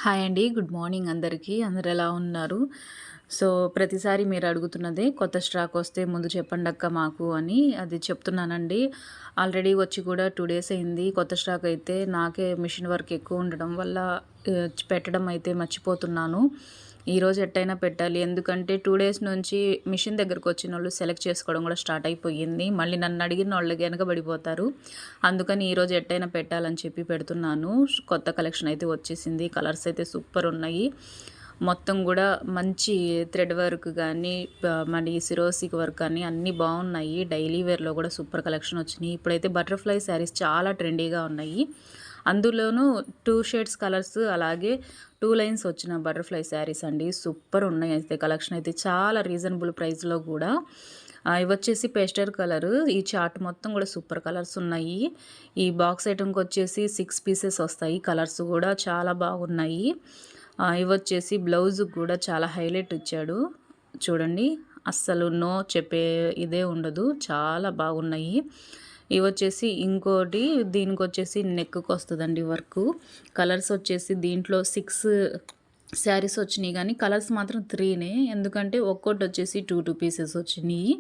Hi అండి. Good morning అందరికీ. అందరూ ఎలా ఉన్నారు? సో, ప్రతిసారి మీరు అడుగుతున్నదే కొత్త స్టాక్ వస్తే ముందు చెప్పండక్క మాకు అని అది చెప్తున్నానండి. ఆల్రెడీ వచ్చి కూడా 2 డేస్ అయింది. కొత్త స్టాక్ అయితే నాకే మిషన్ వర్క్ ఎక్కువ ఉండడం వల్ల పెట్టడం అయితే మర్చిపోతున్నాను. ఈరోజు ఎట్టైనా పెట్టాలి. ఎందుకంటే 2 డేస్ నుంచి మిషన్ దగ్గరకొచ్చినోళ్ళు సెలెక్ట్ చేసుకోవడం కూడా స్టార్ట్ అయిపోయింది. మళ్ళీ నన్ను అడిగినోళ్ళు వెనకబడిపోతారు. అందుకని ఈరోజు ఎట్టైనా పెట్టాలని చెప్పి పెడుతున్నాను. కొత్త కలెక్షన్ అయితే వచ్చేసింది. కలర్స్ అయితే సూపర్ ఉన్నాయి. మొత్తం గూడా మంచి థ్రెడ్ వర్క్ గానీ, మళ్ళీ సిరోసిక్ వర్క్ కానీ అన్నీ బాగున్నాయి. డైలీ వేర్‌లో గూడా సూపర్ కలెక్షన్ వచ్చినియి. ఇప్పుడైతే బటర్‌ఫ్లై శారీస్ చాలా ట్రెండీగా ఉన్నాయి. అందులోనూ 2 షేడ్స్ కలర్స్ అలాగే 2 లైన్స్ వచ్చిన బటర్‌ఫ్లై శారీస్ అండి. సూపర్ ఉన్నాయి అయితే కలెక్షన్ అయితే చాలా రీజనబుల్ ప్రైస్‌లో గూడా. ఇవొచ్చేసి పేస్టల్ కలరు. ఈ చార్ట్ మొత్తం గూడా సూపర్ కలర్స్ ఉన్నాయి. ఈ బాక్స్ ఐటెమ్‌కొచ్చేసి 6 పీసెస్ వస్తాయి. కలర్స్ గూడా చాలా బాగున్నాయి. ఇవొచ్చేసి బ్లౌజ్‌కి గూడా చాలా హైలైట్ ఇచ్చాడు. చూడండి. అస్సలు నో చెప్పే ఇదే ఉండదు. చాలా బాగున్నాయి. ఇవొచ్చేసి ఇంకోటి దీనికొచ్చేసి నెక్‌కొస్తదండి వర్కు. కలర్స్ వచ్చేసి దీంట్లో 6 శారీస్ వచ్చినియి గానీ కలర్స్ మాత్రం 3నే. ఎందుకంటే ఒక్కోటొచ్చేసి 2 పీసెస్ వచ్చినియి.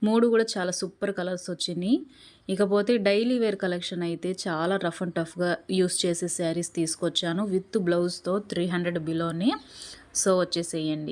3 గూడా చాలా సూపర్ కలర్స్ వచ్చినియి. ఇకపోతే డైలీ వేర్ కలెక్షన్ అయితే చాలా రఫ్ అండ్ టఫ్‌గా యూజ్ చేసే శారీస్ తీసుకొచ్చాను. విత్ బ్లౌజ్‌తో 300 బిలోనే. సో, వచ్చేసేయండి.